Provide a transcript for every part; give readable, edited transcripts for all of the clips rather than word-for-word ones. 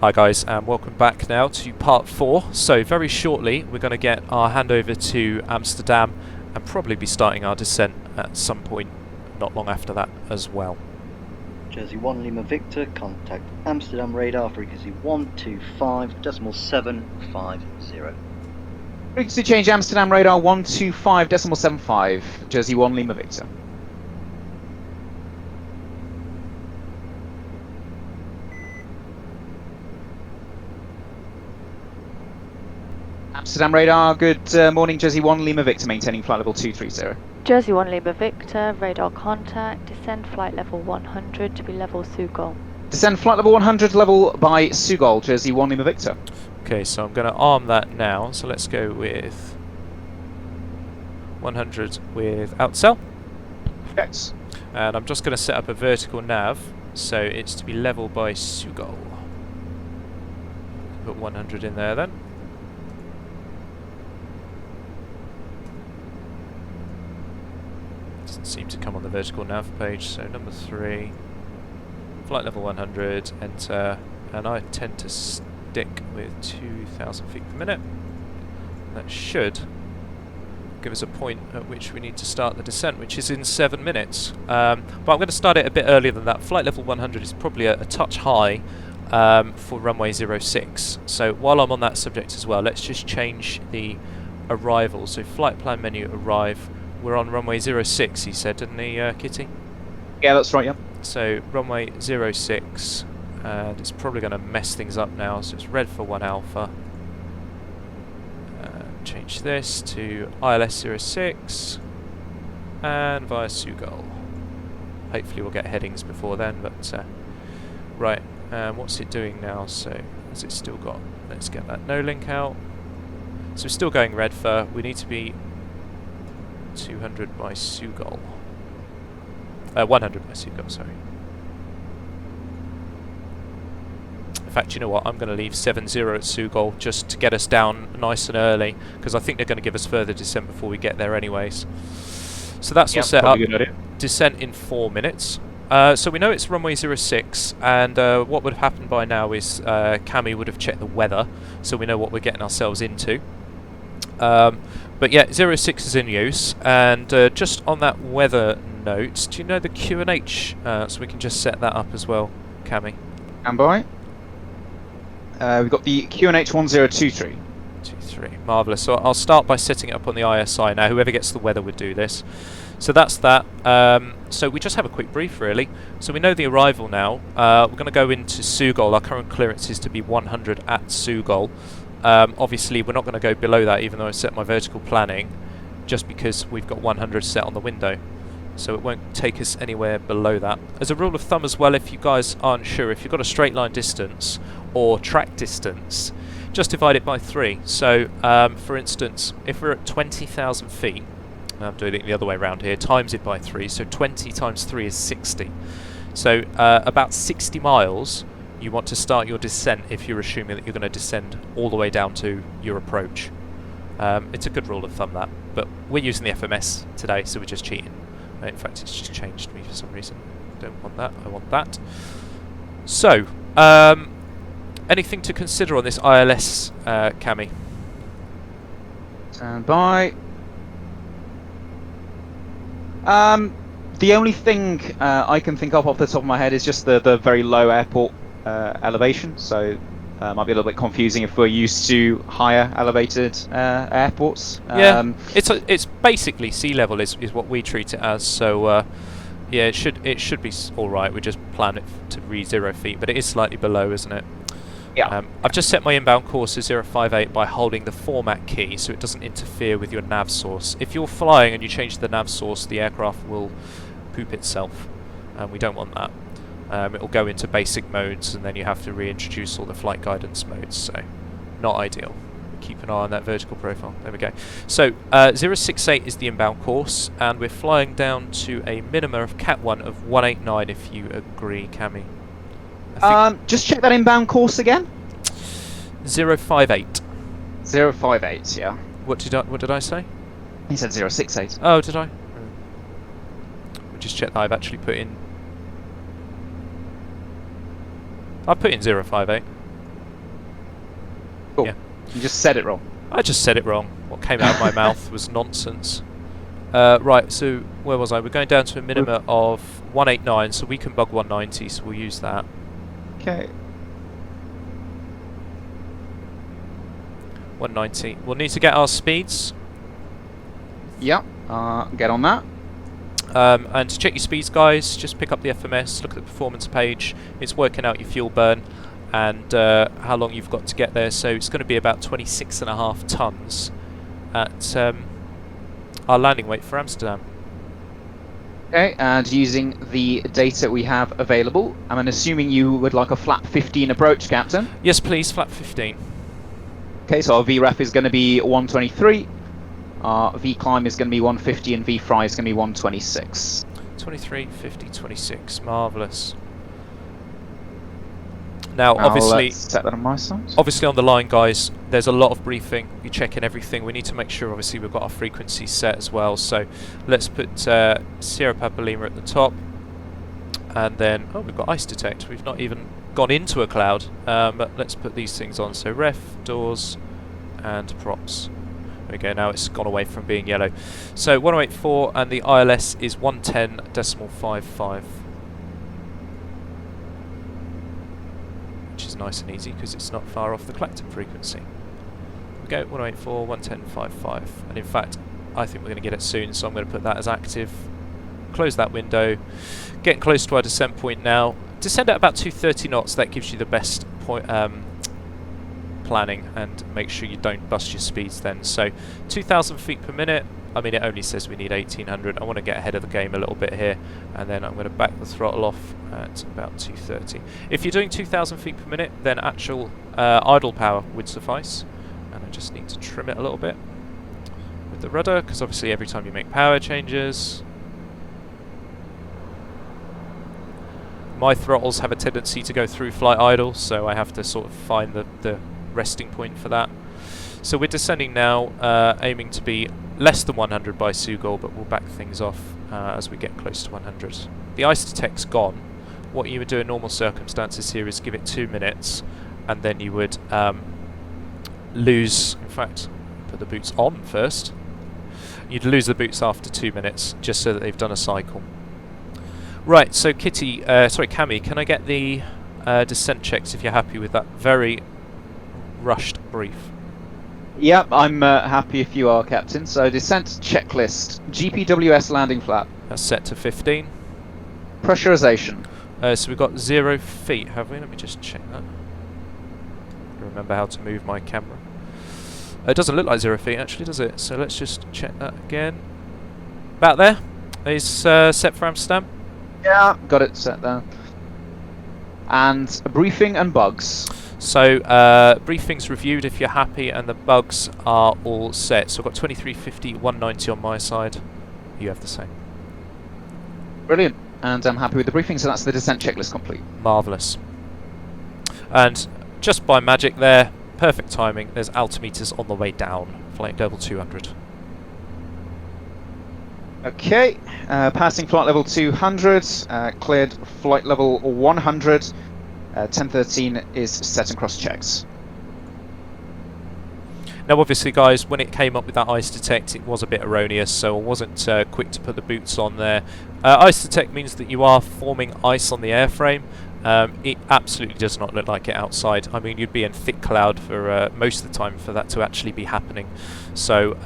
Hi guys, and welcome back now to part 4. So very shortly we're going to get our handover to Amsterdam and probably be starting our descent at some point not long after that as well. Jersey 1 Lima Victor, contact Amsterdam radar frequency 125.750. Frequency change Amsterdam radar 125.75, Jersey 1 Lima Victor. Amsterdam radar, good morning, Jersey 1 Lima Victor, maintaining flight level 230. Jersey 1 Lima Victor, radar contact, descend flight level 100 to be level Sugol. Descend flight level 100, level by Sugol, Jersey 1 Lima Victor. Okay, so I'm going to arm that now, so let's go with 100 with outcell. Yes. And I'm just going to set up a vertical nav, so it's to be level by Sugol. Put 100 in there then. Doesn't seem to come on the vertical nav page, so number 3, flight level 100, enter, and I tend to stick with 2,000 feet per minute. That should give us a point at which we need to start the descent, which is in 7 minutes. But I'm going to start it a bit earlier than that. Flight level 100 is probably a touch high for runway 06. So while I'm on that subject as well, let's just change the arrival. So flight plan menu, arrive. We're on runway 06, he said, didn't he, Kitty? Yeah, that's right, yeah. So runway 06, and it's probably going to mess things up now, so it's red for 1 alpha. Change this to ILS 06 and via Sugol. Hopefully we'll get headings before then, but right, what's it doing now? So has it still got, let's get that no link out. So we're still going red for, we need to be 200 by Sugol. 100 by Sugol, sorry. In fact, you know what? I'm going to leave 70 at Sugol just to get us down nice and early, because I think they're going to give us further descent before we get there anyways. So that's all set up. Descent in 4 minutes. So we know it's runway 06, and what would have happened by now is Cami would have checked the weather, so we know what we're getting ourselves into. But yeah, 06 is in use, and just on that weather note, do you know the QNH? So we can just set that up as well, Cami. And by. We've got the QNH 1023. 23, marvellous. So I'll start by setting it up on the ISI now. Whoever gets the weather would do this. So that's that. So we just have a quick brief, really. So we know the arrival now. We're going to go into Sugol. Our current clearance is to be 100 at Sugol. Obviously we're not going to go below that, even though I set my vertical planning, just because we've got 100 set on the window, so it won't take us anywhere below that. As a rule of thumb as well, if you guys aren't sure, if you've got a straight line distance or track distance, just divide it by 3. So for instance, if we're at 20,000 feet, I'm doing it the other way around here, times it by 3, so 20 times 3 is 60. So about 60 miles you want to start your descent if you're assuming that you're going to descend all the way down to your approach. It's a good rule of thumb, that, but we're using the FMS today, so we're just cheating. In fact, it's just changed me for some reason. Don't want that, I want that. So, anything to consider on this ILS, Cami? Stand by. The only thing I can think of off the top of my head is just the very low airport elevation, so might be a little bit confusing if we're used to higher elevated airports. Yeah, it's basically sea level is what we treat it as. So yeah, it should be all right. We just plan it to read 0 feet, but it is slightly below, isn't it? Yeah. I've just set my inbound course to 058 by holding the format key, so it doesn't interfere with your nav source. If you're flying and you change the nav source, the aircraft will poop itself, and we don't want that. It will go into basic modes, and then you have to reintroduce all the flight guidance modes, so not ideal. Keep an eye on that vertical profile. There we go. So 068 is the inbound course, and we're flying down to a minimum of Cat 1 of 189 if you agree, Cami. Just check that inbound course again. 058. 058, yeah. What did I say? He said 068. Oh, did I? We'll just check that I've actually put in. I put in 058. Cool. Yeah. You just said it wrong. I just said it wrong. What came out of my mouth was nonsense. Right, so where was I? We're going down to a minimum of 189, so we can bug 190, so we'll use that. Okay. 190. We'll need to get our speeds. Yeah. Get on that. And to check your speeds, guys, just pick up the FMS, look at the performance page. It's working out your fuel burn and how long you've got to get there. So it's going to be about 26.5 tons at our landing weight for Amsterdam. Okay, and using the data we have available, I'm assuming you would like a flap 15 approach, Captain. Yes, please, flap 15. Okay, so our VREF is going to be 123, our V climb is going to be 150, and V fry is going to be 126. 23, 50, 26. Marvellous. Now, I'll, obviously, set that on my side. obviously on the line, guys, there's a lot of briefing. You're checking everything. We need to make sure, obviously, we've got our frequency set as well. So let's put Sierra Papa Lima at the top. And then, oh, we've got ice detect. We've not even gone into a cloud. But let's put these things on. So ref, doors, and props. There we go. Now it's gone away from being yellow. So 1084, and the ILS is 110.55. Which is nice and easy because it's not far off the collective frequency. We go 184, 110.55, and in fact I think we're going to get it soon, so I'm going to put that as active. Close that window. Getting close to our descent point now. Descend at about 230 knots. That gives you the best point planning, and make sure you don't bust your speeds then. So 2,000 feet per minute. I mean, it only says we need 1,800. I want to get ahead of the game a little bit here, and then I'm going to back the throttle off at about 230. If you're doing 2,000 feet per minute, then actual idle power would suffice, and I just need to trim it a little bit with the rudder, because obviously every time you make power changes, my throttles have a tendency to go through flight idle, so I have to sort of find the resting point for that. So we're descending now, aiming to be less than 100 by Seagull, but we'll back things off as we get close to 100. The ice detect's gone. What you would do in normal circumstances here is give it 2 minutes, and then you would lose, in fact, put the boots on first. You'd lose the boots after 2 minutes, just so that they've done a cycle. Right, so Cammy, can I get the descent checks if you're happy with that very rushed brief? Yep, I'm happy if you are, Captain. So descent checklist, GPWS landing flap. That's set to 15. Pressurization. So we've got 0 feet, have we? Let me just check that. Remember how to move my camera. It doesn't look like 0 feet actually, does it? So let's just check that again. About there. Is set for Amsterdam. Yeah, got it set there. And briefing and bugs. So briefing's reviewed if you're happy, and the bugs are all set. So I've got 2350, 190 on my side. You have the same. Brilliant. And I'm happy with the briefing, so that's the descent checklist complete. Marvellous. And just by magic there, perfect timing, there's altimeters on the way down, flight level 200. Okay, passing flight level 200, cleared flight level 100, 1013 is set and cross checks. Now obviously guys, when it came up with that ice detect, it was a bit erroneous, so I wasn't quick to put the boots on there. Ice detect means that you are forming ice on the airframe. It absolutely does not look like it outside. I mean, you'd be in thick cloud for most of the time for that to actually be happening. So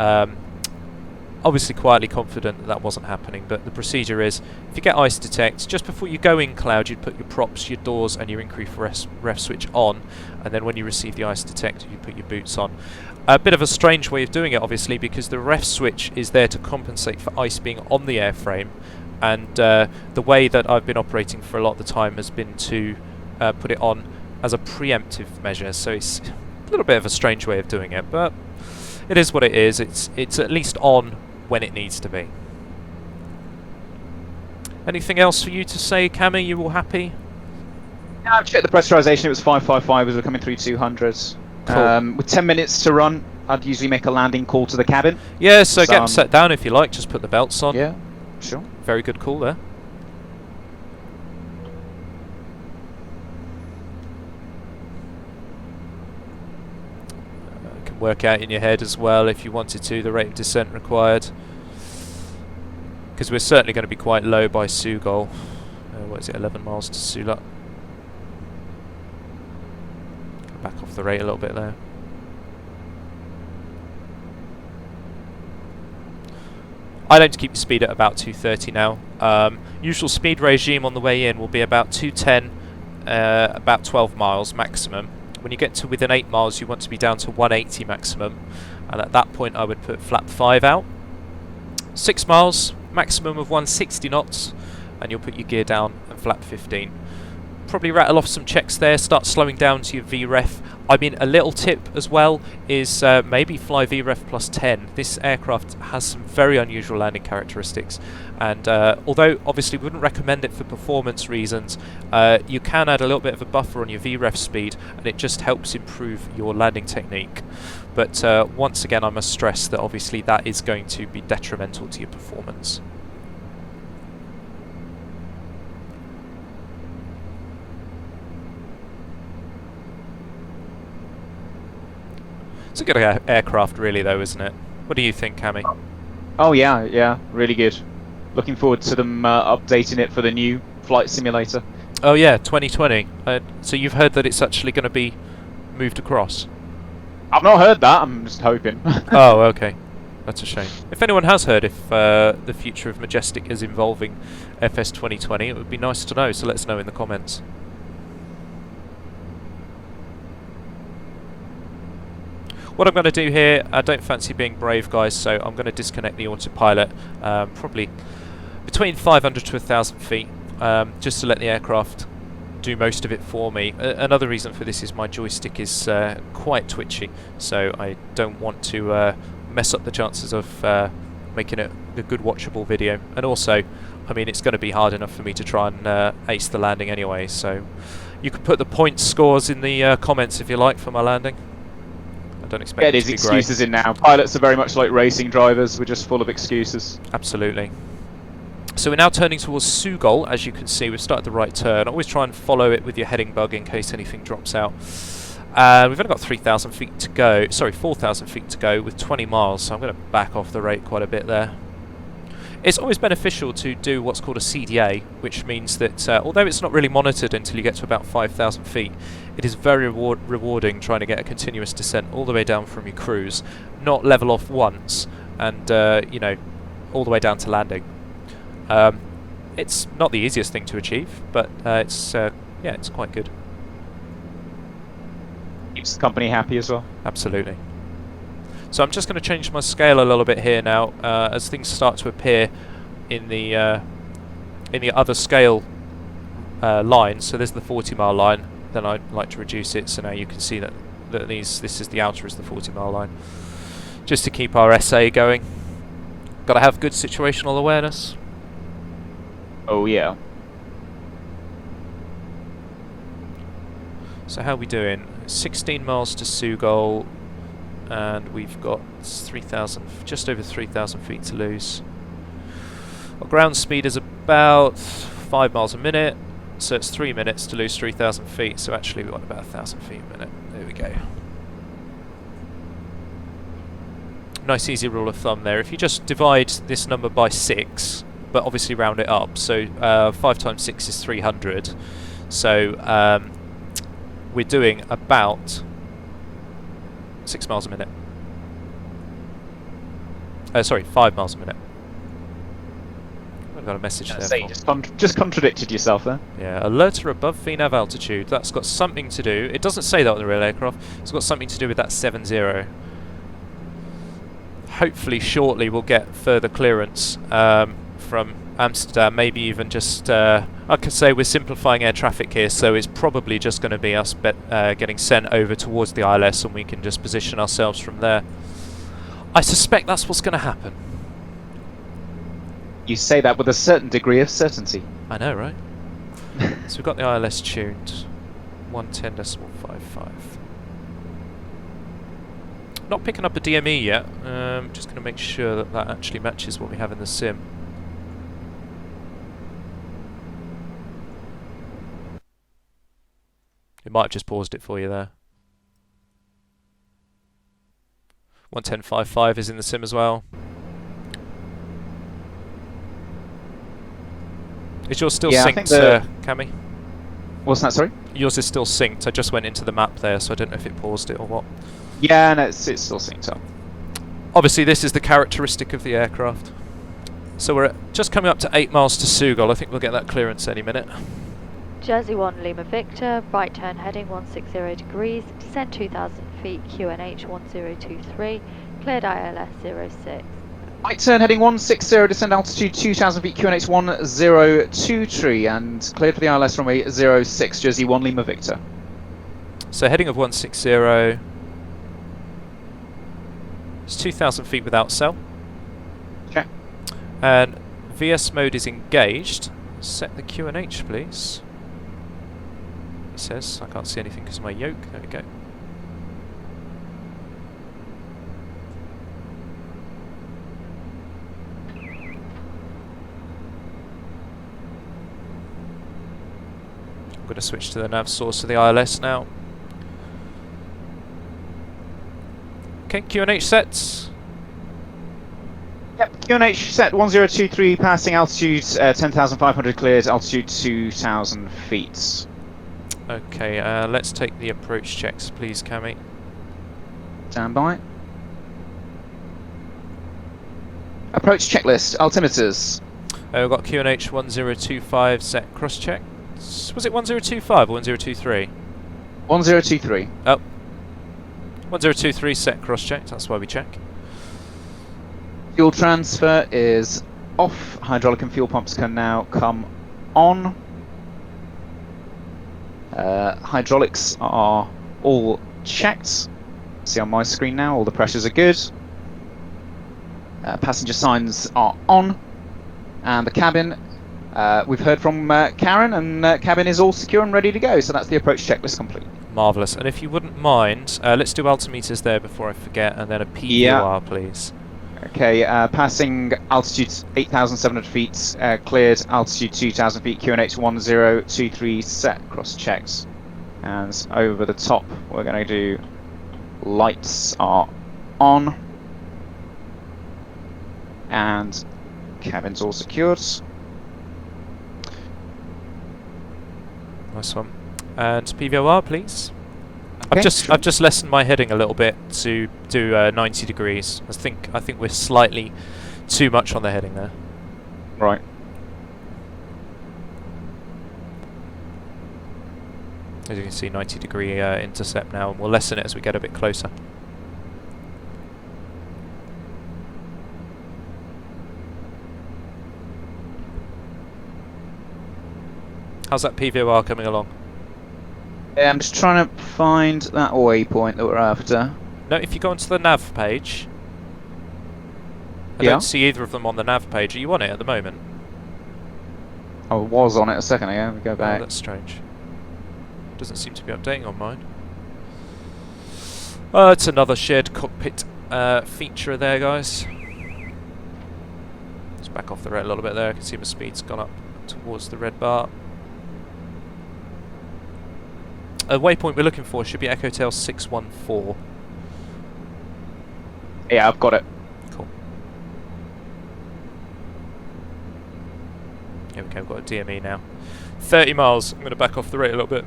obviously quietly confident that that wasn't happening, but the procedure is, if you get ice detect, just before you go in cloud, you'd put your props, your doors and your increase ref switch on, and then when you receive the ice detect, you put your boots on. A bit of a strange way of doing it, obviously, because the ref switch is there to compensate for ice being on the airframe, and the way that I've been operating for a lot of the time has been to put it on as a preemptive measure, so it's a little bit of a strange way of doing it, but it is what it is. It's at least on when it needs to be. Anything else for you to say, Cammy? You all happy? Yeah, I've checked the pressurization, it was 555 as we're coming through 200. Cool. With 10 minutes to run, I'd usually make a landing call to the cabin. Yeah, so get them set down if you like, just put the belts on. Yeah, sure. Very good call there. work out in your head as well, if you wanted to, the rate of descent required. Because we're certainly going to be quite low by Sugol. What is it, 11 miles to Suluk? Back off the rate a little bit there. I'd aim to keep the speed at about 230 now. Usual speed regime on the way in will be about 210, about 12 miles maximum. When you get to within 8 miles, you want to be down to 180 maximum, and at that point I would put flap 5 out. 6 miles, maximum of 160 knots, and you'll put your gear down and flap 15. Probably rattle off some checks there, start slowing down to your VREF. I mean, a little tip as well is maybe fly VREF plus 10. This aircraft has some very unusual landing characteristics, and although obviously we wouldn't recommend it for performance reasons, you can add a little bit of a buffer on your VREF speed, and it just helps improve your landing technique. But once again, I must stress that obviously that is going to be detrimental to your performance. It's a good aircraft really though, isn't it? What do you think, Cammy? Oh yeah, really good. Looking forward to them updating it for the new flight simulator. Oh yeah, 2020. So you've heard that it's actually going to be moved across? I've not heard that, I'm just hoping. Oh, okay. That's a shame. If anyone has heard if the future of Majestic is involving FS 2020, it would be nice to know, so let us know in the comments. What I'm going to do here, I don't fancy being brave, guys, so I'm going to disconnect the autopilot, probably between 500 to 1,000 feet, just to let the aircraft do most of it for me. Another reason for this is my joystick is quite twitchy, so I don't want to mess up the chances of making it a good watchable video. And also, I mean, it's going to be hard enough for me to try and ace the landing anyway, so you can put the point scores in the comments if you like for my landing. Don't expect Get his excuses in now. Pilots are very much like racing drivers, we're just full of excuses. Absolutely. So we're now turning towards Sugol. As you can see, we've started the right turn. Always try and follow it with your heading bug in case anything drops out. We've only got 3,000 feet to go, sorry, 4,000 feet to go with 20 miles, so I'm going to back off the rate quite a bit there. It's always beneficial to do what's called a CDA, which means that although it's not really monitored until you get to about 5,000 feet, it is very rewarding trying to get a continuous descent all the way down from your cruise, not level off once, and you know, all the way down to landing. It's not the easiest thing to achieve, but it's yeah, it's quite good. Keeps the company happy as well. Absolutely. So I'm just going to change my scale a little bit here now, as things start to appear in the other scale line. So there's the 40-mile line. Then I'd like to reduce it, so now you can see that this is the outer is the 40-mile line, just to keep our SA going. Got to have good situational awareness. Oh yeah. So how are we doing? 16 miles to Sugol, and we've got 3,000, just over 3,000 feet to lose. Our ground speed is about 5 miles a minute, so it's 3 minutes to lose 3,000 feet, so actually we want about 1,000 feet a minute. There we go. Nice easy rule of thumb there. If you just divide this number by 6, but obviously round it up, so 5 times 6 is 300, so we're doing about 6 miles a minute. Sorry, 5 miles a minute. I've got a message there. Say, just contradicted yourself there. Yeah, alert are above VNAV altitude. That's got something to do. It doesn't say that on the real aircraft. It's got something to do with that 70. Hopefully, shortly we'll get further clearance from Amsterdam. Maybe even just. I could say we're simplifying air traffic here, so it's probably just going to be us getting sent over towards the ILS, and we can just position ourselves from there. I suspect that's what's going to happen. You say that with a certain degree of certainty. I know, right? So we've got the ILS tuned. 110.55. Not picking up a DME yet. Just going to make sure that that actually matches what we have in the sim. It might have just paused it for you there. 110.55 is in the sim as well. Is yours still Yeah, I think synced, Cammy? What's that, sorry? Yours is still synced. I just went into the map there, so I don't know if it paused it or what. Yeah, no, it's still synced up. Obviously, this is the characteristic of the aircraft. So we're just coming up to 8 miles to Sugol. I think we'll get that clearance any minute. Jersey 1 Lima Victor, right turn heading 160 degrees, descend 2,000 feet, QNH 1023, cleared ILS 06. Right turn heading 160, descend altitude 2,000 feet, QNH 1023, and cleared for the ILS runway 06, Jersey 1 Lima Victor. So heading of 160. It's 2,000 feet without cell. Check. And VS mode is engaged. Set the QNH, please. It says. I can't see anything because of my yoke. There we go. I'm going to switch to the nav source of the ILS now. Okay, QNH sets. Yep, QNH set 1023, passing altitude 10,500, cleared altitude 2,000 feet. Okay, let's take the approach checks, please, Cammy. Stand by. Approach checklist, altimeters. We've got QNH 1025 set cross check. Was it 1025 or 1023? 1023. Oh. 1023 set cross check, that's why we check. Fuel transfer is off. Hydraulic and fuel pumps can now come on. Hydraulics are all checked. See on my screen now, all the pressures are good. Passenger signs are on. And the cabin, we've heard from Karen, and cabin is all secure and ready to go. So that's the approach checklist complete. Marvellous. And if you wouldn't mind, let's do altimeters there before I forget, and then a PVOR, please. Okay, passing altitude 8,700 feet, cleared altitude 2,000 feet, QNH 1023 set, cross checks. And over the top, we're going to do lights are on. And cabin's all secured. Nice one. And PVOR, please. Okay, I've just lessened my heading a little bit to do 90 degrees. I think we're slightly too much on the heading there. Right. As you can see, 90 degree intercept now, and we'll lessen it as we get a bit closer. How's that PVOR coming along? Yeah, I'm just trying to find that waypoint that we're after. No, if you go onto the nav page, I Yeah. don't see either of them on the nav page. Are you on it at the moment? I was on it a second ago. We go Oh, back. that's strange. Doesn't seem to be updating on mine. It's another shared cockpit feature there, guys. Let's back off the red a little bit there. I can see my speed's gone up towards the red bar. A waypoint we're looking for should be Echo Tail 614. Yeah, I've got it. Cool. Here we go, we've got a DME now. 30 miles. I'm going to back off the rate a little bit.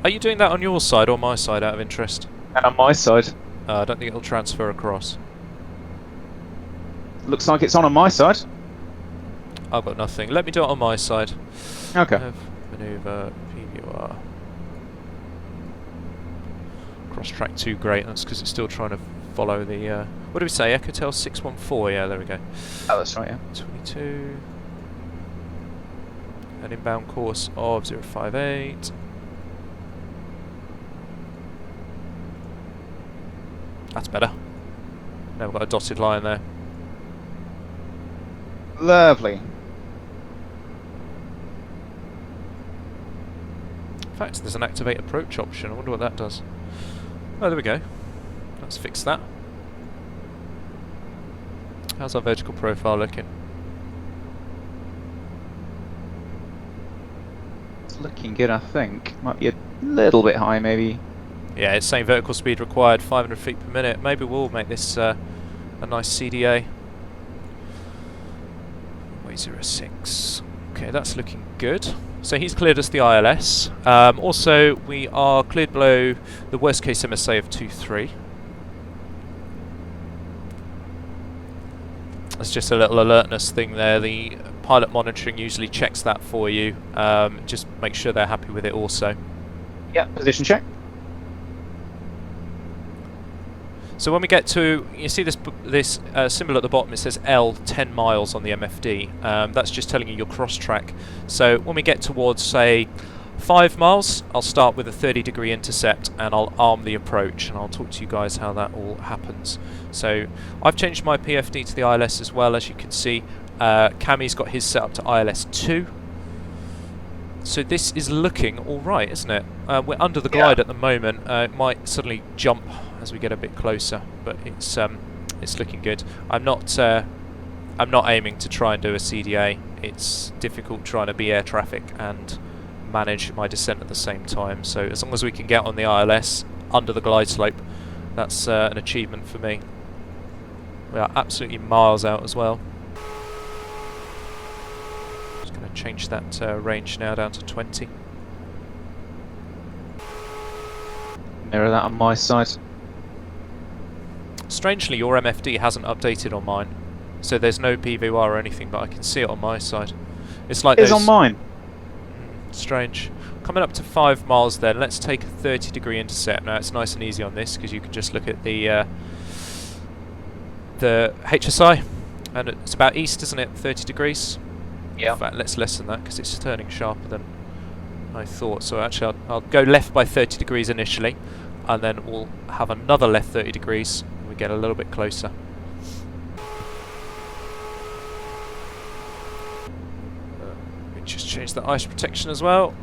Are you doing that on your side or my side out of interest? And on my side, I don't think it'll transfer across. looks like it's on my side. I've got nothing. Let me do it on my side. Okay. Maneuver, PVR. Cross track 2, great. That's because it's still trying to follow the. What do we say? Echo Tail 614. Yeah, there we go. Oh, that's right. Yeah. 22. An inbound course of 058. That's better. Now we've got a dotted line there. Lovely. In fact, there's an activate approach option. I wonder what that does. Oh, there we go. Let's fix that. How's our vertical profile looking? It's looking good, I think. Might be a little bit high, maybe. Yeah, it's saying vertical speed required 500 feet per minute. Maybe we'll make this a nice CDA. Runway 06. Okay, that's looking good. So he's cleared us the ILS. Also, we are cleared below the worst case MSA of 2.3. That's just a little alertness thing there. The pilot monitoring usually checks that for you. Just make sure they're happy with it also. Yeah, position check. So when we get to, you see this symbol at the bottom, it says L, 10 miles on the MFD. That's just telling you your cross track. So when we get towards, say, 5 miles, I'll start with a 30-degree intercept and I'll arm the approach, and I'll talk to you guys how that all happens. So I've changed my PFD to the ILS as well, as you can see. Cammy's got his set up to ILS 2. So this is looking alright, isn't it? We're under the glide at the moment. It might suddenly jump as we get a bit closer, but it's looking good. I'm not aiming to try and do a CDA. It's difficult trying to be air traffic and manage my descent at the same time. So as long as we can get on the ILS under the glide slope, that's an achievement for me. We are absolutely miles out as well. Just going to change that range now down to 20. Mirror that on my side. Strangely, your MFD hasn't updated on mine, so there's no PVR or anything, but I can see it on my side. It's like It's on mine. Strange. Coming up to 5 miles then, let's take a 30-degree intercept. Now it's nice and easy on this because you can just look at the HSI, and it's about east, isn't it? 30 degrees. Yeah. In fact, let's lessen that because it's turning sharper than I thought. So actually, I'll go left by 30 degrees initially, and then we'll have another left 30 degrees when we get a little bit closer. Just change the ice protection as well.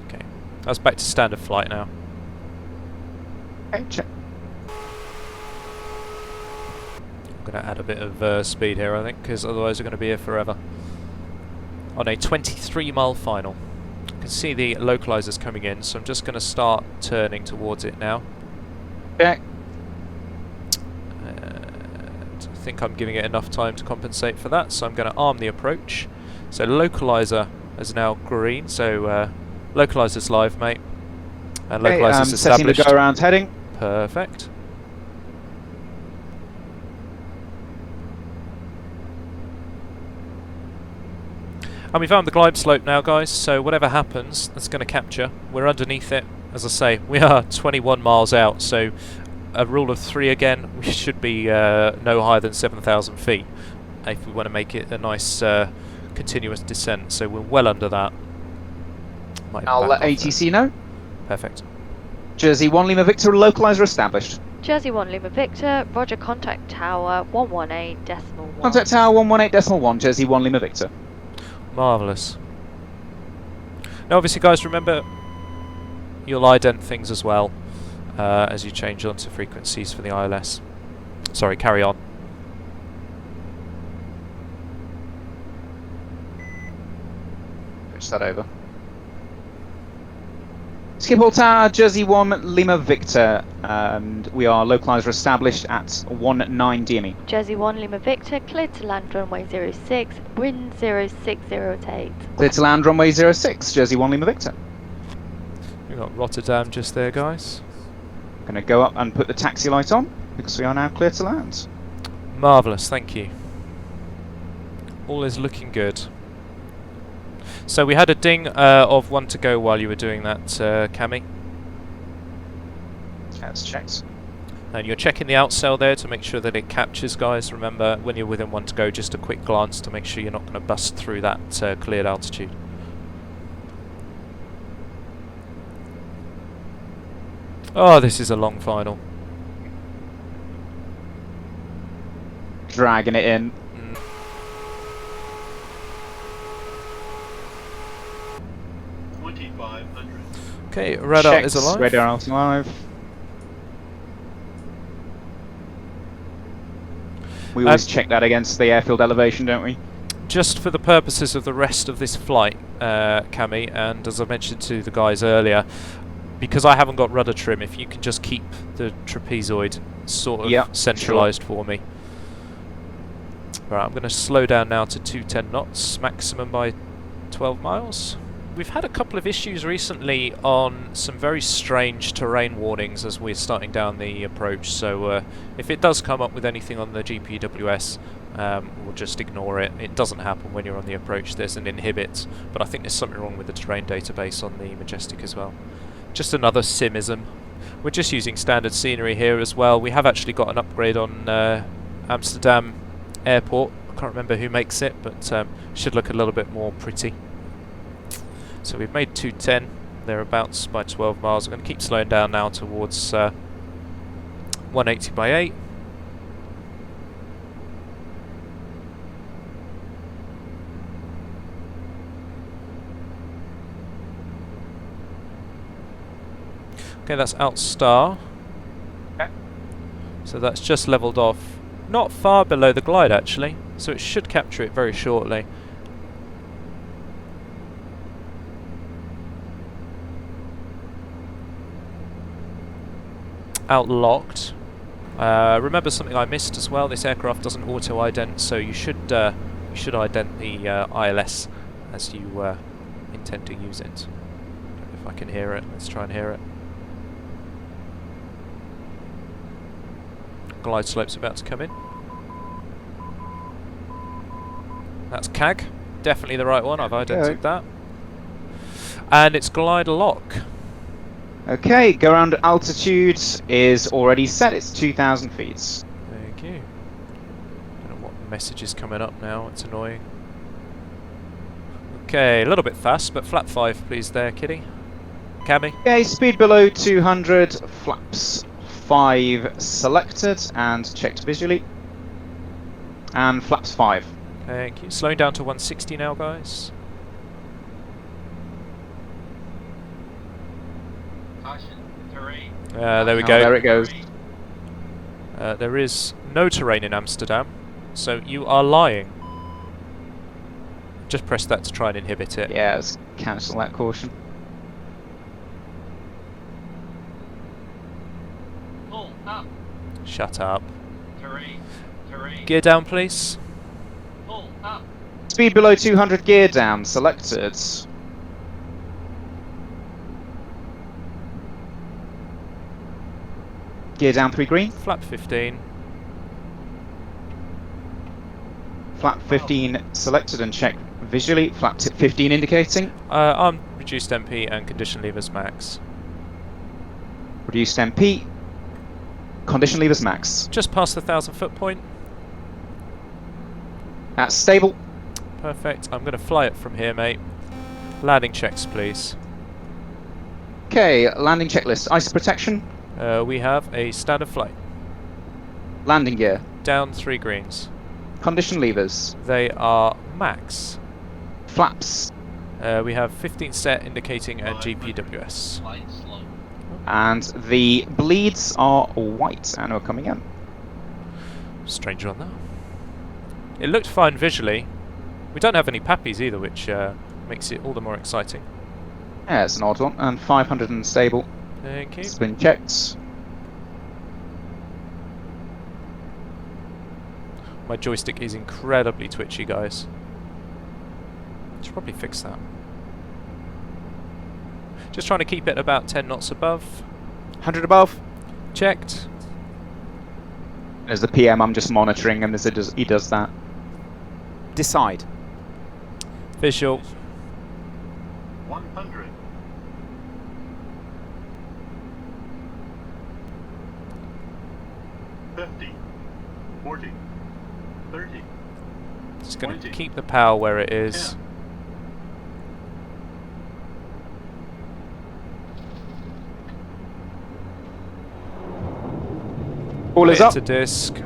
Okay, that's back to standard flight now. Okay, check. I'm going to add a bit of speed here, I think, because otherwise we're going to be here forever. On a 23-mile final. You can see the localizers coming in, so I'm just going to start turning towards it now. Check. I think I'm giving it enough time to compensate for that, so I'm going to arm the approach. So localizer is now green, so localizer's live, mate, and localizer's established. Setting the go around heading. Perfect. And we've armed the glide slope now, guys, so whatever happens, that's going to capture. We're underneath it. As I say, we are 21 miles out, so a rule of 3 again, we should be no higher than 7,000 feet if we want to make it a nice continuous descent, so we're well under that. I'll let ATC know. Perfect. Jersey 1 Lima Victor, localizer established. Jersey 1 Lima Victor, roger, contact tower 118.1. Contact tower 118.1, Jersey 1 Lima Victor. Marvellous. Now obviously guys, remember you'll ident things as well as you change onto frequencies for the ILS. Sorry, carry on. Switch that over. Schiphol Tower, Jersey 1 Lima Victor, and we are localizer established at 19 DME. Jersey 1 Lima Victor, cleared to land runway 06, wind 0608. Clear to land runway 06, Jersey 1 Lima Victor. We've got Rotterdam just there, guys. Going to go up and put the taxi light on because we are now clear to land. Marvellous, thank you. All is looking good. So we had a ding of 1 to go while you were doing that, Cammy. That's checked. And you're checking the outsail there to make sure that it captures, guys. Remember, when you're within 1 to go, just a quick glance to make sure you're not going to bust through that cleared altitude. Oh, this is a long final. Dragging it in. Okay, radar Checked. is alive. Radar is alive. We always check that against the airfield elevation, don't we? just for the purposes of the rest of this flight, Cami, and as I mentioned to the guys earlier, because I haven't got rudder trim, if you can just keep the trapezoid sort of centralised for me. Right, I'm going to slow down now to 210 knots, maximum by 12 miles. We've had a couple of issues recently on some very strange terrain warnings as we're starting down the approach, so if it does come up with anything on the GPWS, we'll just ignore it. It doesn't happen when you're on the approach. There's an inhibit, but I think there's something wrong with the terrain database on the Majestic as well. Just another simism. We're just using standard scenery here as well. We have actually got an upgrade on Amsterdam Airport. I can't remember who makes it, but should look a little bit more pretty. So we've made 210 thereabouts by 12 miles. I'm going to keep slowing down now towards 180 by 8. Okay, that's out star. Okay. So that's just levelled off, not far below the glide actually, so it should capture it very shortly. Out locked. Remember something I missed as well, this aircraft doesn't auto-ident, so you should ident the ILS as you intend to use it. Don't know if I can hear it, let's try and hear it. Glide slope's about to come in. That's CAG, definitely the right one, I've identified that. And it's glide lock. Okay, go around altitude is already set, it's 2,000 feet. Thank you. Don't know what message is coming up now, it's annoying. Okay, a little bit fast, but flap 5 please there, Kitty. Cami. Okay, speed below 200, flaps 5 selected and checked visually. And flaps 5. Thank you. Slowing down to 160 now, guys. There we go. There it goes. There is no terrain in Amsterdam, so you are lying. Just press that to try and inhibit it. Yeah, let's cancel that caution. Pull up. Shut up. Terrain. Gear down, please. Pull up. Speed below 200, gear down, selected. Gear down 3 green. Flap 15. Flap 15 selected and checked visually. Flap 15 indicating. Arm reduced MP and condition levers max. Reduced MP. Condition levers max. Just past the 1,000-foot point. That's stable. Perfect. I'm going to fly it from here, mate. Landing checks, please. Okay, landing checklist. Ice protection. We have a standard flight. Landing gear. Down 3 greens. Condition levers. They are max. Flaps. We have 15 set indicating and GPWS. Light slope. And the bleeds are white and are coming in. Strange on that. It looked fine visually. We don't have any pappies either, which makes it all the more exciting. Yeah, it's an odd one. And 500 and stable. Thank you. It's been checked. My joystick is incredibly twitchy, guys. Should probably fix that. Just trying to keep it about 10 knots above. 100 above. Checked. As the PM, I'm just monitoring him as he does that. Decide. Visual. 100. 50. 40. 30. Just going to 20. keep the power where it is. 10. All is up. To disc.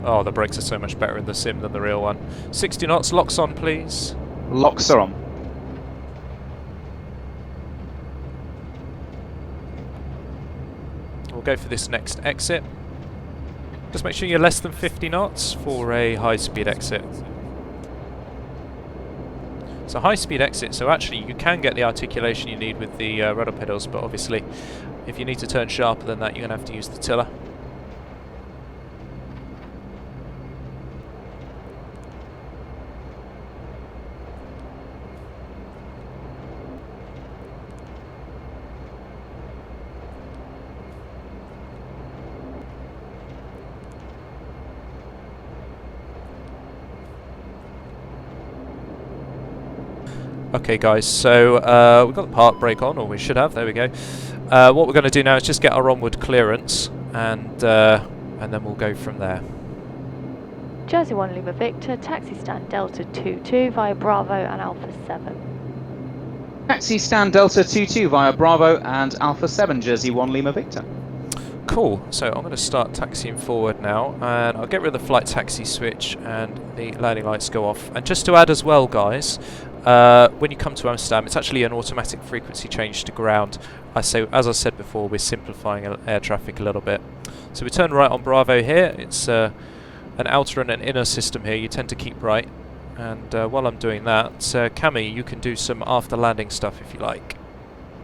Oh, the brakes are so much better in the sim than the real one. 60 knots, locks on, please. Locks are on. We'll go for this next exit. Just make sure you're less than 50 knots for a high-speed exit. It's a high-speed exit, so actually you can get the articulation you need with the rudder pedals, but obviously if you need to turn sharper than that, you're going to have to use the tiller. Okay guys, so we've got the park brake on, or we should have, there we go. What we're going to do now is just get our onward clearance, and then we'll go from there. Jersey 1 Lima Victor, taxi stand Delta 22 via Bravo and Alpha 7. Taxi stand Delta 22 via Bravo and Alpha 7, Jersey 1 Lima Victor. Cool, so I'm going to start taxiing forward now, and I'll get rid of the flight taxi switch and the landing lights go off. And just to add as well guys, when you come to Amsterdam, it's actually an automatic frequency change to ground. As I said before, we're simplifying air traffic a little bit. So we turn right on Bravo here. It's an outer and an inner system here. You tend to keep right. And while I'm doing that, Cami, you can do some after landing stuff if you like.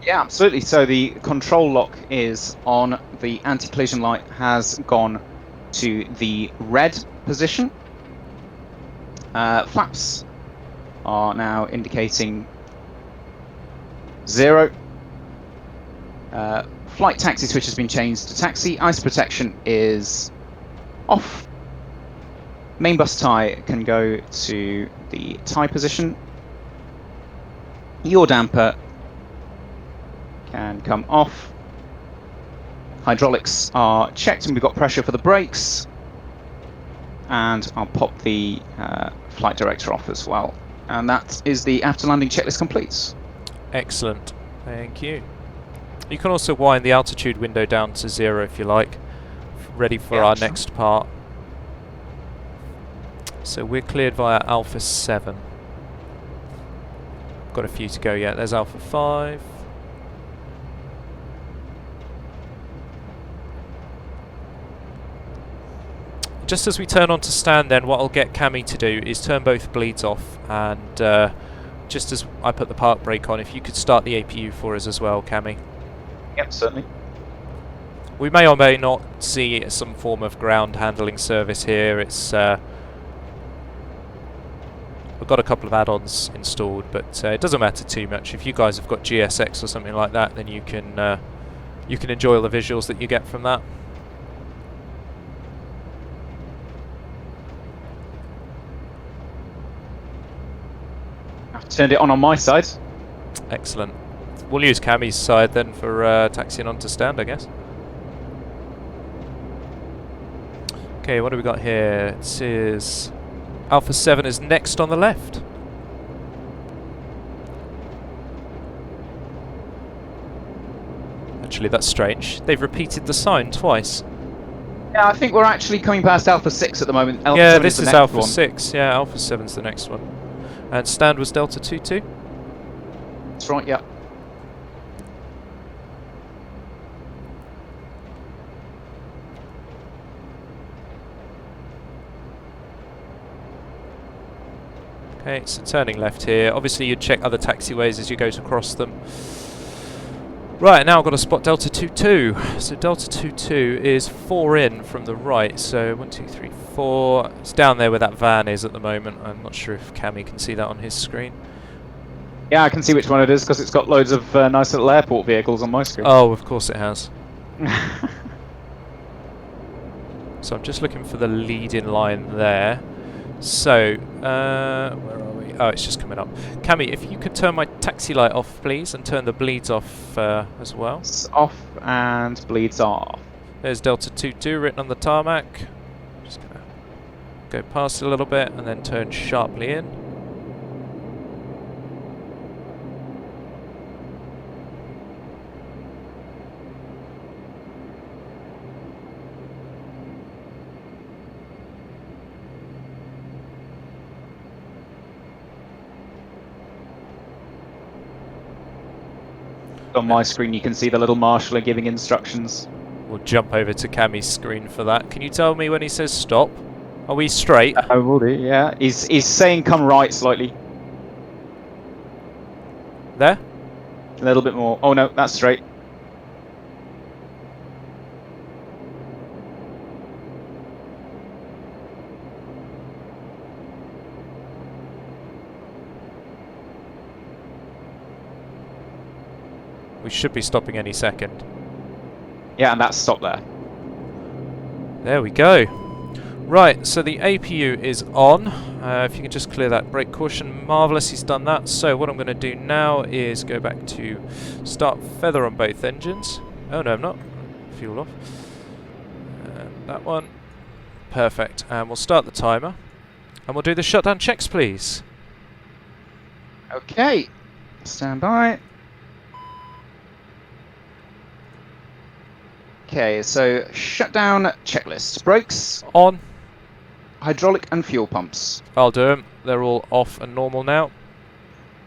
Yeah, absolutely. So the control lock is on. The anti-collision light has gone to the red position. Flaps are now indicating 0. Flight taxi switch has been changed to taxi. Ice protection is off. Main bus tie can go to the tie position. Yaw damper can come off. Hydraulics are checked and we've got pressure for the brakes. And I'll pop the flight director off as well. And that is the after landing checklist complete. Excellent, thank you. You can also wind the altitude window down to 0 if you like, ready for our next part. So we're cleared via Alpha 7. Got a few to go yet. There's Alpha 5. Just as we turn on to stand then, what I'll get Cami to do is turn both bleeds off, and just as I put the park brake on, if you could start the APU for us as well, Cami. Yep, certainly. We may or may not see some form of ground handling service here. It's we've got a couple of add-ons installed, but it doesn't matter too much. If you guys have got GSX or something like that, then you can enjoy all the visuals that you get from that. I've turned it on my side. Excellent. We'll use Cami's side then for taxiing on to stand, I guess. Okay, what do we got here? It says Alpha 7 is next on the left. Actually, that's strange. They've repeated the sign twice. Yeah, I think we're actually coming past Alpha 6 at the moment. Alpha Yeah, 7 this the is next Alpha one. 6. Yeah, Alpha 7's the next one. And stand was Delta 22. That's right, yeah. Okay, so turning left here. Obviously you'd check other taxiways as you go to cross them. Right, now I've got to spot Delta 22. So Delta 22 is 4 in from the right. So 1, 2, 3, 4. It's down there where that van is at the moment. I'm not sure if Cami can see that on his screen. Yeah, I can see which one it is because it's got loads of nice little airport vehicles on my screen. Oh, of course it has. So I'm just looking for the lead-in line there. So, where are we? Oh, it's just coming up. Cami, if you could turn my taxi light off, please, and turn the bleeds off as well. It's off and bleeds off. There's Delta 22 written on the tarmac. Just gonna go past it a little bit and then turn sharply in. On my screen you can see the little marshaller giving instructions. We'll jump over to Cammy's screen for that. Can you tell me when he says stop? Are we straight? I will do, yeah. He's saying come right slightly. There? A little bit more. Oh no, that's straight. We should be stopping any second. Yeah, and that's stop there. There we go. Right, so the APU is on. If you can just clear that brake caution. Marvellous, he's done that. So what I'm going to do now is go back to start feather on both engines. Oh no, I'm not. Fuel off. And that one. Perfect. And we'll start the timer. And we'll do the shutdown checks, please. Okay. Stand by. Okay, so shutdown checklist. Brakes, On. hydraulic and fuel pumps. I'll do them. They're all off and normal now.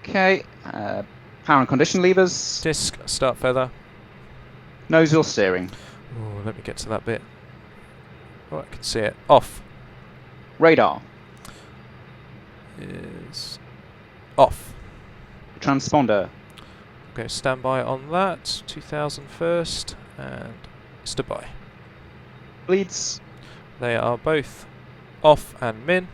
Okay, power and condition levers. Disc, start feather. Nose wheel steering. Oh, let me get to that bit. Oh, I can see it. Off. Radar. Is off. Transponder. Okay, standby on that. 2000 first. And stood by. Bleeds. They are both off and min.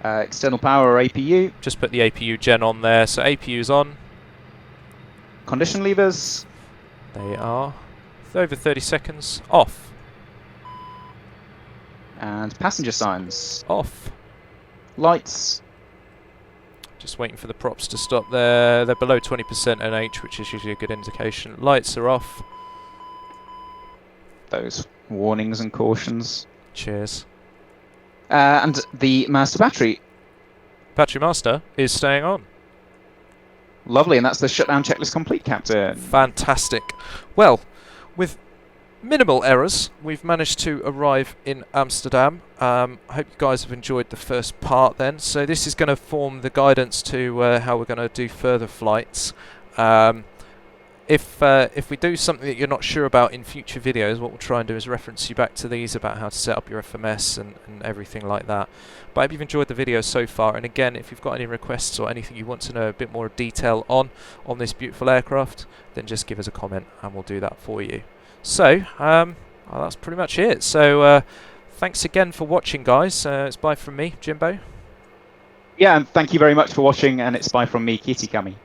External power or APU. Just put the APU gen on there. So APU's on. Condition levers. They are over 30 seconds. Off. And passenger signs. Off. Lights. Just waiting for the props to stop there. They're below 20% NH, which is usually a good indication. Lights are off. Those warnings and cautions. Cheers. And the master battery. Battery master is staying on. Lovely, and that's the shutdown checklist complete, Captain. Fantastic. Well, with minimal errors, we've managed to arrive in Amsterdam. I hope you guys have enjoyed the first part then. So this is going to form the guidance to how we're going to do further flights. If we do something that you're not sure about in future videos, what we'll try and do is reference you back to these about how to set up your FMS and everything like that. But I hope you've enjoyed the video so far, and again, if you've got any requests or anything you want to know a bit more detail on this beautiful aircraft, then just give us a comment and we'll do that for you. So, well, that's pretty much it. So, thanks again for watching, guys. It's bye from me, Jimbo. Yeah, and thank you very much for watching, and it's bye from me, Kitty Cummy.